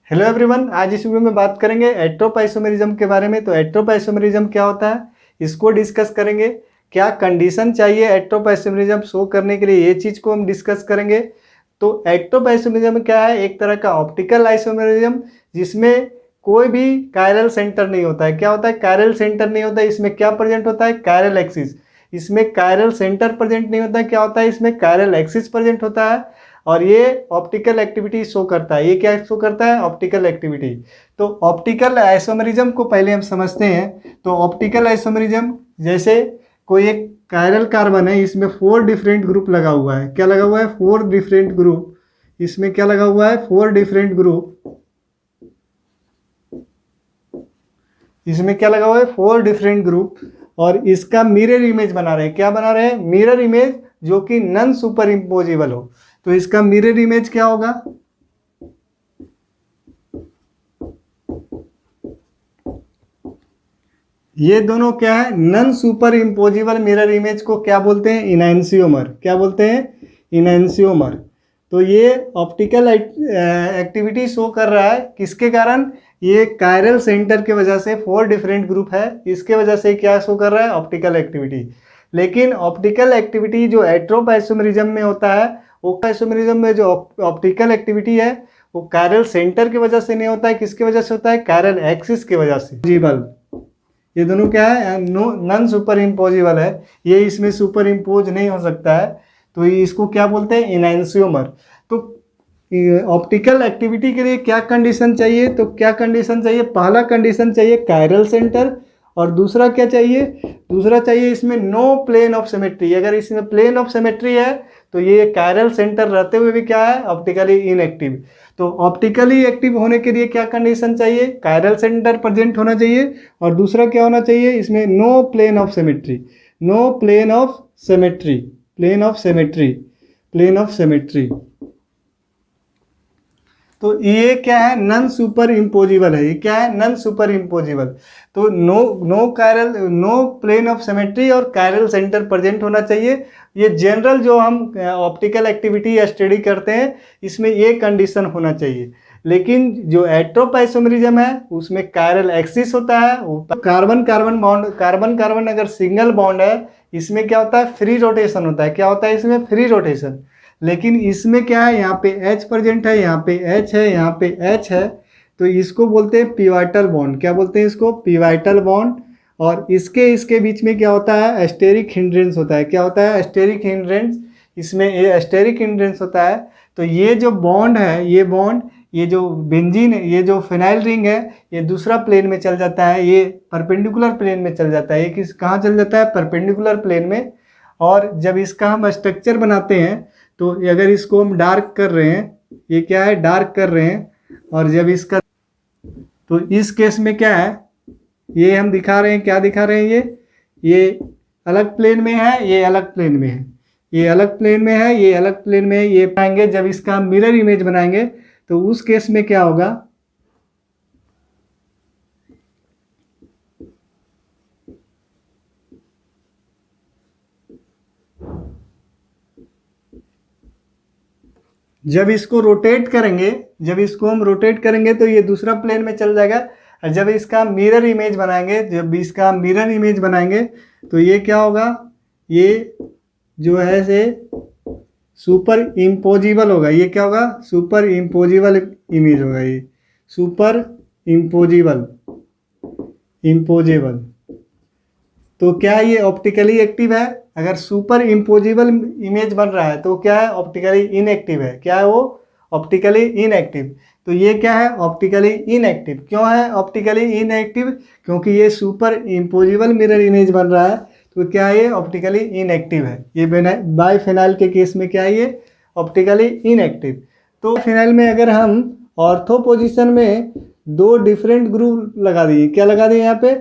Hello everyone, आज इस video में बात करेंगे एट्रोप आइसोमेरिज्म के बारे में। तो एट्रोप आइसोमेरिज्म क्या होता है, इसको डिस्कस करेंगे। क्या कंडीशन चाहिए एट्रोप आइसोमेरिज्म शो करने के लिए, ये चीज़ को हम डिस्कस करेंगे। तो एट्रोप आइसोमेरिज्म क्या है, एक तरह का ऑप्टिकल आइसोमेरिज्म जिसमें कोई भी कायरल सेंटर नहीं होता है। क्या होता है, कायरल सेंटर नहीं होता है। इसमें क्या प्रेजेंट होता है, कायरल एक्सिस। इसमें कायरल सेंटर प्रेजेंट नहीं होता है। क्या होता है, इसमें कायरल एक्सिस प्रेजेंट होता है और ये ऑप्टिकल एक्टिविटी शो करता है। ये क्या शो करता है, ऑप्टिकल एक्टिविटी। तो ऑप्टिकल आइसोमेरिज्म को पहले हम समझते हैं। तो ऑप्टिकल आइसोमेरिज्म जैसे कोई एक कायरल कार्बन है, इसमें 4 डिफरेंट ग्रुप लगा हुआ है। क्या लगा हुआ है, 4 डिफरेंट ग्रुप। इसमें क्या लगा हुआ है, 4 डिफरेंट ग्रुप। इसमें क्या लगा हुआ है, 4 डिफरेंट ग्रुप। और इसका मिरर इमेज बना रहे हैं। क्या बना रहे हैं, मिरर इमेज, जो कि नॉन सुपर इम्पोजिबल हो। तो इसका मिरर इमेज क्या होगा, ये दोनों क्या है, non superimposable mirror image को क्या बोलते हैं, इनैंसियोमर। क्या बोलते हैं, इनैंसियोमर। तो ये ऑप्टिकल एक्टिविटी शो कर रहा है किसके कारण, ये कायरल सेंटर के वजह से 4 डिफरेंट ग्रुप है, इसके वजह से क्या शो कर रहा है, ऑप्टिकल एक्टिविटी। लेकिन ऑप्टिकल एक्टिविटी जो एट्रोप आइसोमेरिज्म में होता है, वो आइसोमेरिज्म में जो ऑप्टिकल एक्टिविटी है वो कायरल सेंटर की वजह से नहीं होता है। किसकी वजह से होता है, कायरल एक्सिस की वजह से। जीबल, ये दोनों क्या है, नॉन सुपर इम्पोजिबल है। ये इसमें सुपर इम्पोज नहीं हो सकता है। तो इसको क्या बोलते हैं, इनैंसियोमर। तो ऑप्टिकल एक्टिविटी के लिए क्या कंडीशन चाहिए, तो क्या कंडीशन चाहिए, पहला कंडीशन चाहिए कायरल सेंटर। और दूसरा क्या चाहिए, दूसरा चाहिए इसमें नो प्लेन ऑफ सिमेट्री। अगर इसमें प्लेन ऑफ सिमेट्री है तो ये कायरल सेंटर रहते हुए भी क्या है, ऑप्टिकली इनएक्टिव। तो ऑप्टिकली एक्टिव होने के लिए क्या कंडीशन चाहिए, कायरल सेंटर प्रेजेंट होना चाहिए। और दूसरा क्या होना चाहिए, इसमें no plane of symmetry. No plane of symmetry, plane of symmetry, plane of symmetry. तो ये क्या है, नॉन सुपर इम्पोजिबल है। ये क्या है, नॉन सुपर इम्पोजिबल। तो no chiral, no plane of symmetry और कायरल सेंटर प्रेजेंट होना चाहिए। ये जनरल जो हम ऑप्टिकल एक्टिविटी स्टडी करते हैं, इसमें ये कंडीशन होना चाहिए। लेकिन जो एट्रोप आइसोमेरिज्म है उसमें कायरल एक्सिस होता है। Carbon carbon bond, carbon carbon अगर सिंगल बॉन्ड है, इसमें क्या होता है, फ्री रोटेशन होता है। क्या होता है, इसमें फ्री रोटेशन। लेकिन इसमें क्या है, यहाँ पे H प्रेजेंट है, यहाँ पे H है, यहाँ पे H है। तो इसको बोलते हैं पिवाइटल बॉन्ड। क्या बोलते हैं इसको, पिवाइटल बॉन्ड। और इसके बीच में क्या होता है, एस्टेरिक हिंड्रेंस होता है। क्या होता है, एस्टेरिक हिंड्रेंस। इसमें एस्टेरिक हिंड्रेंस होता है। तो ये जो बॉन्ड है, ये बॉन्ड, ये जो बेंजीन, ये जो फिनाइल रिंग है, ये दूसरा प्लेन में चल जाता है। ये परपेंडिकुलर प्लेन में चल जाता है। ये किस कहाँ चल जाता है, परपेंडिकुलर प्लेन में। और जब इसका हम स्ट्रक्चर बनाते हैं, तो अगर इसको हम डार्क कर रहे हैं, ये क्या है, डार्क कर रहे हैं। और जब इसका, तो इस केस में क्या है, ये हम दिखा रहे हैं, क्या दिखा रहे हैं, ये अलग प्लेन में है, ये अलग प्लेन में है, ये अलग प्लेन में है, ये अलग प्लेन में है। ये पाएंगे जब इसका मिरर इमेज बनाएंगे तो उस केस में क्या होगा, जब इसको रोटेट करेंगे, जब इसको हम रोटेट करेंगे तो ये दूसरा प्लेन में चल जाएगा। और जब इसका मिरर इमेज बनाएंगे, जब इसका मिरर इमेज बनाएंगे तो ये क्या होगा, ये जो है से सुपर इम्पोजिबल होगा। ये क्या होगा, सुपर इम्पोजिबल इमेज होगा। ये सुपर इम्पोजिबल, इम्पोजेबल। तो क्या ये ऑप्टिकली एक्टिव है, अगर सुपर इम्पोजिबल इमेज बन रहा है तो क्या है, ऑप्टिकली इनएक्टिव है। क्या है वो, ऑप्टिकली इनएक्टिव। तो ये क्या है, ऑप्टिकली इनएक्टिव। क्यों है ऑप्टिकली इनएक्टिव, क्योंकि ये सुपर इम्पोजिबल मिरर इमेज बन रहा है। तो क्या है, ये ऑप्टिकली इनएक्टिव है। ये बाइफेनाइल के केस में क्या है, ये ऑप्टिकली इनएक्टिव। तो फिनाइल में अगर हम ऑर्थो पोजिशन में 2 डिफरेंट ग्रुप लगा दिए, क्या लगा दिए यहाँ पे,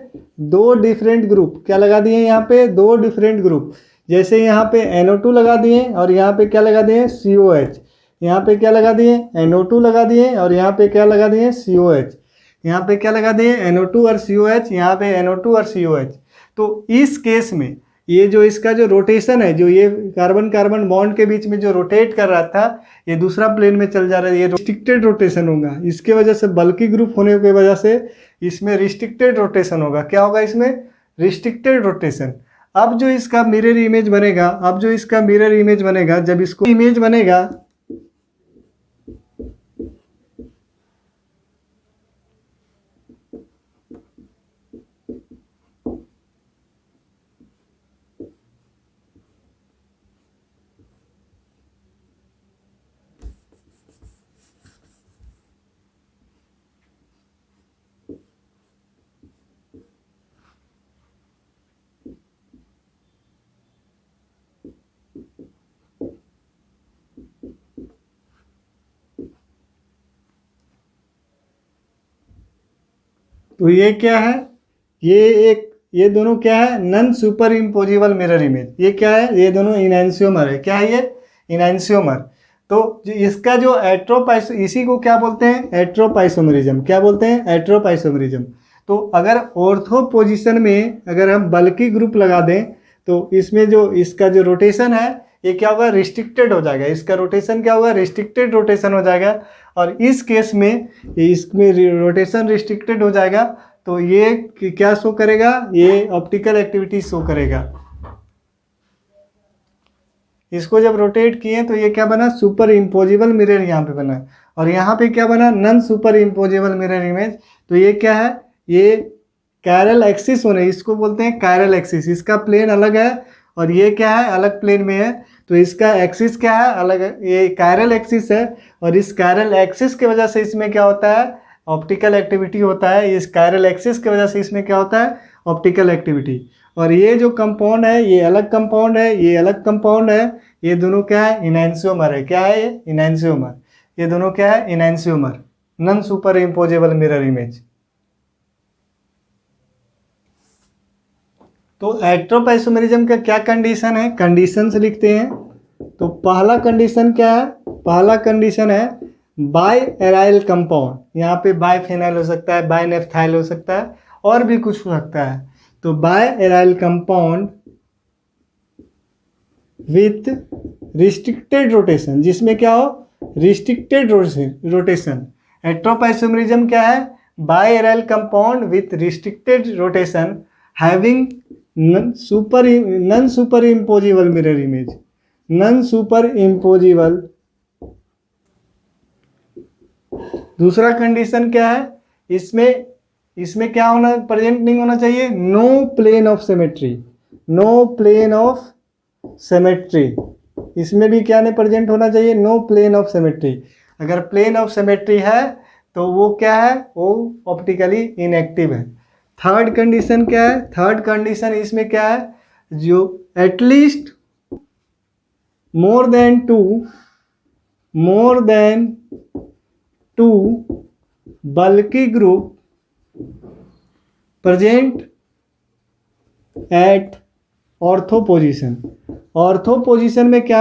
2 डिफरेंट ग्रुप। क्या लगा दिए यहाँ पे, 2 डिफरेंट ग्रुप। जैसे यहाँ पे NO2 लगा दिए और यहाँ पे क्या लगा दिए, COH। यहाँ पे क्या लगा दिए, NO2 लगा दिए और यहाँ पे क्या लगा दिए, COH। यहाँ पे क्या लगा दिए, NO2 और COH, यहाँ पे NO2 और COH। तो इस केस में ये जो इसका जो रोटेशन है, जो ये कार्बन कार्बन बॉन्ड के बीच में जो रोटेट कर रहा था, ये दूसरा प्लेन में चल जा रहा है, ये रिस्ट्रिक्टेड रोटेशन होगा। इसके वजह से बल्कि ग्रुप होने की वजह से इसमें रिस्ट्रिक्टेड रोटेशन होगा। क्या होगा इसमें? Restricted rotation. अब जो इसका मिरर इमेज बनेगा, जब इसको इमेज बनेगा तो ये क्या है? ये दोनों क्या है? Non superimposable mirror image. ये क्या है? ये दोनों इनैंसियोमर है। क्या है ये? इनैंसियोमर। तो इसका जो इसी को क्या बोलते हैं? एट्रोपाइसोमरिज्म। क्या बोलते हैं? एट्रोपाइसोमरिज्म। तो अगर ऑर्थो पोजीशन में अगर हम बल्कि ग्रुप लगा दें तो इसमें जो इसका जो रोटेशन है ये क्या होगा? रिस्ट्रिक्टेड हो जाएगा। इसका रोटेशन क्या होगा? रिस्ट्रिक्टेड रोटेशन हो जाएगा। और इस केस में इसमें रोटेशन रिस्ट्रिक्टेड हो जाएगा तो ये क्या शो करेगा? ये ऑप्टिकल एक्टिविटी शो करेगा। इसको जब रोटेट किए तो ये क्या बना? सुपर इम्पोजिबल मिरर यहाँ पे बना। और यहाँ पे क्या बना? Non superimposable mirror image. तो ये क्या है? ये कायरल एक्सिस होने, इसको बोलते हैं कायरल एक्सिस। इसका प्लेन अलग है और ये क्या है? अलग प्लेन में है। तो इसका एक्सिस क्या है? अलग है। ये कायरल एक्सिस है और इस कायरल एक्सिस की वजह से इसमें क्या होता है? ऑप्टिकल एक्टिविटी होता है। इस कायरल एक्सिस की वजह से इसमें क्या होता है? Optical activity. और ये जो कंपाउंड है ये अलग कंपाउंड है, ये अलग कंपाउंड है। ये दोनों क्या है? इनैंसियोमर है। क्या है ये? इनैंसियोमर। ये दोनों क्या है? Enantiomer. Non superimposable mirror image. तो एट्रोपाइसोमेरिज्म का क्या कंडीशन है? कंडीशंस लिखते हैं। तो पहला कंडीशन क्या है? पहला कंडीशन है बाय एराइल कंपाउंड। यहाँ पे बाय फिनाइल हो सकता है, बाय नेफ्थाइल हो सकता है, और भी कुछ हो सकता है। तो biaryl compound with restricted rotation, जिसमें क्या हो? Restricted rotation. एट्रोपाइसोमेरिज्म क्या है? Biaryl compound with restricted rotation having non superimposable mirror image. Non superimposable. दूसरा कंडीशन क्या है? इसमें क्या होना प्रेजेंट नहीं होना चाहिए? No plane of symmetry. No plane of symmetry. इसमें भी क्या नहीं प्रेजेंट होना चाहिए? No plane of symmetry. अगर प्लेन ऑफ सिमेट्री है तो वो क्या है? वो ऑप्टिकली इनएक्टिव है। थर्ड कंडीशन क्या है? थर्ड कंडीशन इसमें क्या है? जो एटलीस्ट मोर देन टू बल्कि group present at ortho position. Ortho position में क्या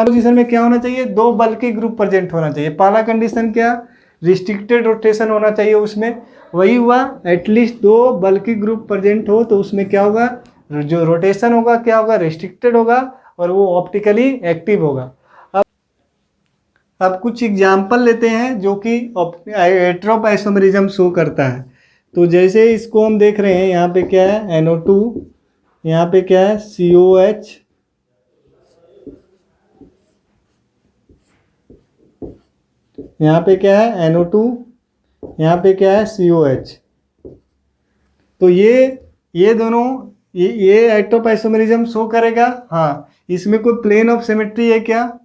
होना चाहिए? दो बल्कि ग्रुप प्रेजेंट होना चाहिए। पहला कंडीशन क्या? रिस्ट्रिक्टेड रोटेशन होना चाहिए उसमें। वही हुआ, एटलीस्ट दो बल्कि ग्रुप प्रेजेंट हो तो उसमें क्या होगा? जो रोटेशन होगा क्या होगा? रिस्ट्रिक्टेड होगा और वो ऑप्टिकली एक्टिव होगा। अब कुछ एग्जाम्पल लेते हैं जो कि एट्रोपाइसोमेरिज्म शो करता है। तो जैसे इसको हम देख रहे हैं, यहाँ पे क्या है? NO2, यहाँ पे क्या है? COH, यहाँ पे क्या है? NO2, यहाँ पे क्या है? COH। तो ये दोनों ये एट्रोपाइसोमेरिज्म शो करेगा। हाँ, इसमें कोई प्लेन ऑफ सिमेट्री है क्या?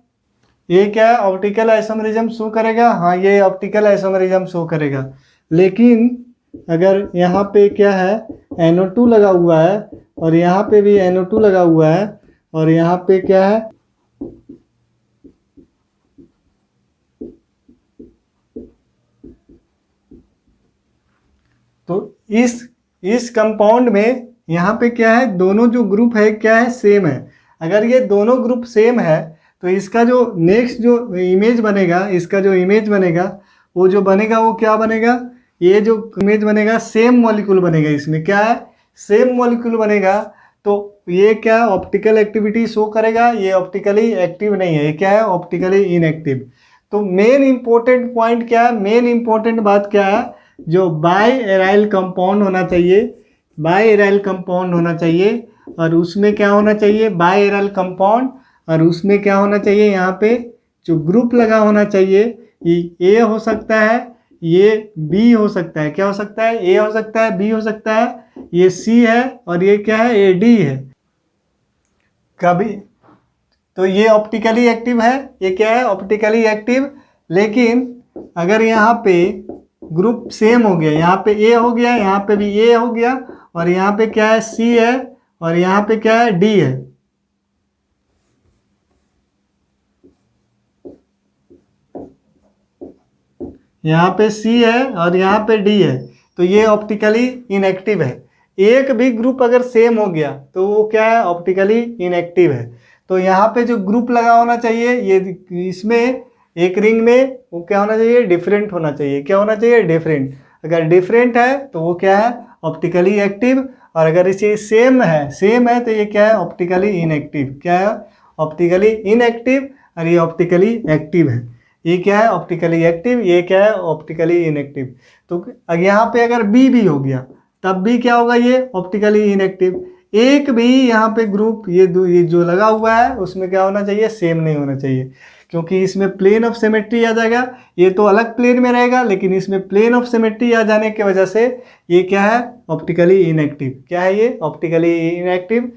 ये क्या है? ऑप्टिकल आइसोमेरिज्म शो करेगा। हाँ, ये ऑप्टिकल आइसोमेरिज्म शो करेगा। लेकिन अगर यहाँ पे क्या है? NO2 लगा हुआ है और यहाँ पे भी NO2 लगा हुआ है और यहाँ पे क्या है? तो इस कंपाउंड में यहाँ पे क्या है? दोनों जो ग्रुप है क्या है? सेम है। अगर ये दोनों ग्रुप सेम है तो इसका जो नेक्स्ट जो इमेज बनेगा, इसका जो इमेज बनेगा वो जो बनेगा वो क्या बनेगा? ये जो इमेज बनेगा सेम मॉलिक्यूल बनेगा। इसमें क्या है? सेम मॉलिक्यूल बनेगा। तो ये क्या ऑप्टिकल एक्टिविटी शो करेगा, ये ऑप्टिकली एक्टिव नहीं है, ये क्या है ऑप्टिकली इनएक्टिव। तो मेन इंपॉर्टेंट पॉइंट क्या है, मेन इंपॉर्टेंट बात क्या है, जो बाई एराइल कंपाउंड होना चाहिए, बाई एराइल कंपाउंड होना चाहिए, और उसमें क्या होना चाहिए बाई एराइल कंपाउंड, और उसमें क्या होना चाहिए यहाँ पे जो ग्रुप लगा होना चाहिए, ये ए हो सकता है, ये बी हो सकता है, क्या हो सकता है ए हो सकता है, बी हो सकता है, ये सी है, और ये क्या है ए डी है। कभी तो ये ऑप्टिकली एक्टिव है, ये क्या है ऑप्टिकली एक्टिव। लेकिन अगर यहाँ पे ग्रुप सेम हो गया, यहाँ पे ए हो गया, यहाँ पे भी ए हो गया, और यहाँ पे क्या है सी है, और यहाँ पे क्या है डी है, यहाँ पे सी है और यहाँ पे डी है, तो ये ऑप्टिकली इनएक्टिव है। एक भी ग्रुप अगर सेम हो गया तो वो क्या है ऑप्टिकली इनएक्टिव है। तो यहाँ पे जो ग्रुप लगा होना चाहिए, ये इसमें एक रिंग में वो क्या होना चाहिए डिफरेंट होना चाहिए, क्या होना चाहिए डिफरेंट। अगर डिफरेंट है तो वो क्या है ऑप्टिकली एक्टिव, और अगर इसे सेम है तो ये क्या है ऑप्टिकली इनएक्टिव, क्या है ऑप्टिकली इनएक्टिव, और ये ऑप्टिकली एक्टिव है। ये क्या है ऑप्टिकली एक्टिव, ये क्या है ऑप्टिकली इनएक्टिव। तो यहाँ पे अगर बी भी हो गया तब भी क्या होगा ये ऑप्टिकली इनएक्टिव। एक भी यहाँ पे ग्रुप ये जो लगा हुआ है उसमें क्या होना चाहिए सेम नहीं होना चाहिए, क्योंकि इसमें प्लेन ऑफ सिमेट्री आ जाएगा, ये तो अलग प्लेन में रहेगा लेकिन इसमें प्लेन ऑफ सिमेट्री आ जाने की वजह से ये क्या है ऑप्टिकली इनएक्टिव, क्या है ये ऑप्टिकली इनएक्टिव।